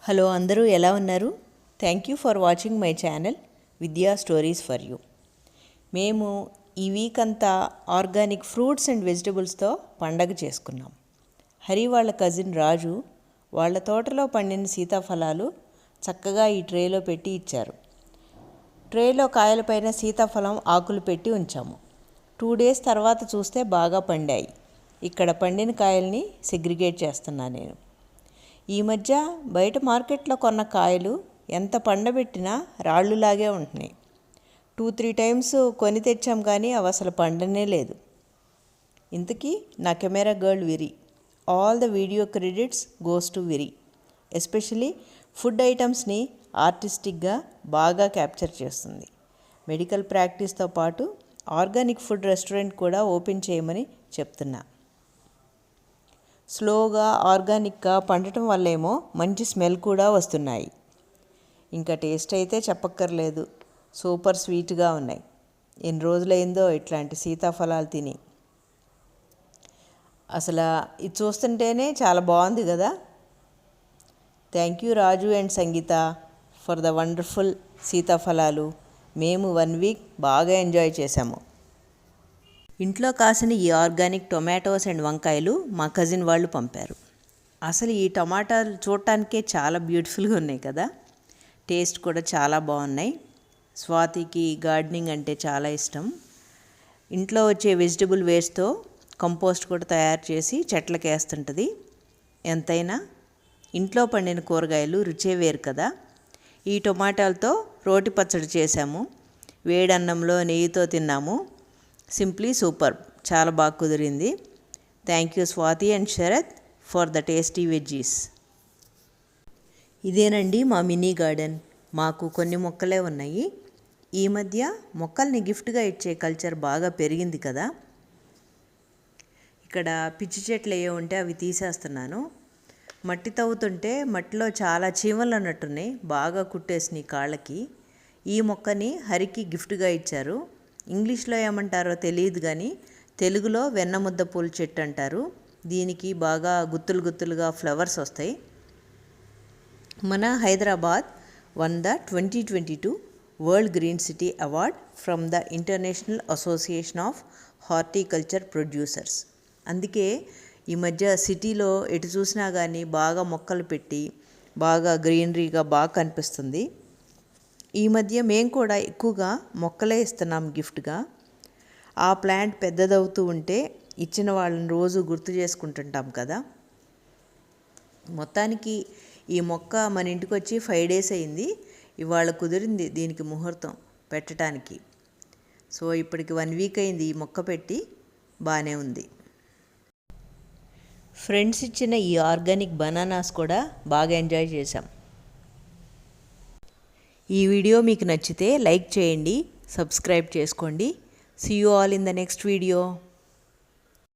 Hello అందరూ ఎలా ఉన్నారు? Thank you for watching my channel విద్యా స్టోరీస్ ఫర్ యూ. మేము ఈ వీక్ అంతా ఆర్గానిక్ ఫ్రూట్స్ అండ్ వెజిటబుల్స్తో పండగ చేసుకున్నాం. హరి వాళ్ళ కజిన్ రాజు వాళ్ళ తోటలో పండిన సీతాఫలాలు చక్కగా ఈ ట్రేలో పెట్టి ఇచ్చారు. ట్రేలో కాయలపైన సీతాఫలం ఆకులు పెట్టి ఉంచాము. 2 days తర్వాత చూస్తే బాగా పండాయి. ఇక్కడ పండిన కాయల్ని సెగ్రిగేట్ చేస్తున్నాను నేను. ఈ మధ్య బయట మార్కెట్లో కొన్న కాయలు ఎంత పండబెట్టినా రాళ్ళులాగే ఉంటున్నాయి. 2-3 times కొని తెచ్చాం కానీ అవి అసలు పండనే లేదు. ఇంతకీ నా camera girl Viri. All the video credits goes to Viri. Especially food ఐటమ్స్ని ఆర్టిస్టిక్గా బాగా క్యాప్చర్ చేస్తుంది. మెడికల్ ప్రాక్టీస్తో పాటు ఆర్గానిక్ ఫుడ్ రెస్టారెంట్ కూడా ఓపెన్ చేయమని చెప్తున్నా. స్లోగా ఆర్గానిక్గా పండటం వల్లేమో మంచి స్మెల్ కూడా వస్తున్నాయి. ఇంకా టేస్ట్ అయితే చెప్పక్కర్లేదు, సూపర్ స్వీట్గా ఉన్నాయి. ఎన్ని రోజులైందో ఇట్లాంటి సీతాఫలాలు తిని. అసలు ఇది చూస్తుంటేనే చాలా బాగుంది కదా. Thank you Raju and Sangeetha for the wonderful సీతాఫలాలు. మేము 1 week బాగా ఎంజాయ్ చేశాము. ఇంట్లో కాసిన ఈ ఆర్గానిక్ టొమాటోస్ అండ్ వంకాయలు మా కజిన్ వాళ్ళు పంపారు. అసలు ఈ టమాటాలు చూడటానికే చాలా బ్యూటిఫుల్గా ఉన్నాయి కదా. టేస్ట్ కూడా చాలా బాగున్నాయి. స్వాతికి గార్డెనింగ్ అంటే చాలా ఇష్టం. ఇంట్లో వచ్చే వెజిటబుల్ వేస్ట్తో కంపోస్ట్ కూడా తయారు చేసి చెట్లకి వేస్తుంటుంది. ఎంతైనా ఇంట్లో పండిన కూరగాయలు రుచే వేరు కదా. ఈ టొమాటాలతో రోటి పచ్చడి చేశాము. వేడన్నంలో నెయ్యితో తిన్నాము. సింప్లీ సూపర్, చాలా బాగా కుదిరింది. Thank you Swathi and Sharath for the tasty veggies. ఇదేనండి మా మినీ గార్డెన్. మాకు కొన్ని మొక్కలే ఉన్నాయి. ఈ మధ్య మొక్కల్ని గిఫ్ట్గా ఇచ్చే కల్చర్ బాగా పెరిగింది కదా. ఇక్కడ పిచ్చి చెట్లు ఏ ఉంటే అవి తీసేస్తున్నాను. మట్టి తవ్వుతుంటే మట్టిలో చాలా చీమలు అన్నట్టున్నాయి, బాగా కుట్టేసినాయి కాళ్ళకి. ఈ మొక్కని హరికి గిఫ్ట్గా ఇచ్చారు. ఇంగ్లీష్లో ఏమంటారో తెలియదు కానీ తెలుగులో వెన్నముద్ద పూల చెట్టు అంటారు. దీనికి బాగా గుత్తులు గుత్తులుగా ఫ్లవర్స్ వస్తాయి. మన Hyderabad won the 2022 world green city award from the international association of horticulture producers. అందుకే ఈ మధ్య సిటీలో ఎటు చూసినా కానీ బాగా మొక్కలు పెట్టి బాగా గ్రీనరీగా బాగా కనిపిస్తుంది. ఈ మధ్య మేము కూడా ఎక్కువగా మొక్కలే ఇస్తున్నాం గిఫ్ట్గా. ఆ ప్లాంట్ పెద్దదవుతూ ఉంటే ఇచ్చిన వాళ్ళని రోజు గుర్తు చేసుకుంటుంటాం కదా. మొత్తానికి ఈ మొక్క మన ఇంటికి వచ్చి 5 days అయింది. ఇవాళ కుదిరింది దీనికి ముహూర్తం పెట్టడానికి. సో ఇప్పటికి 1 week అయింది ఈ మొక్క పెట్టి. బాగానే ఉంది. ఫ్రెండ్స్ ఇచ్చిన ఈ ఆర్గానిక్ బనానాస్ కూడా బాగా ఎంజాయ్ చేశాం. ఈ వీడియో మీకు నచ్చితే లైక్ చేయండి, సబ్స్క్రైబ్ చేసుకోండి. See you all in the next video.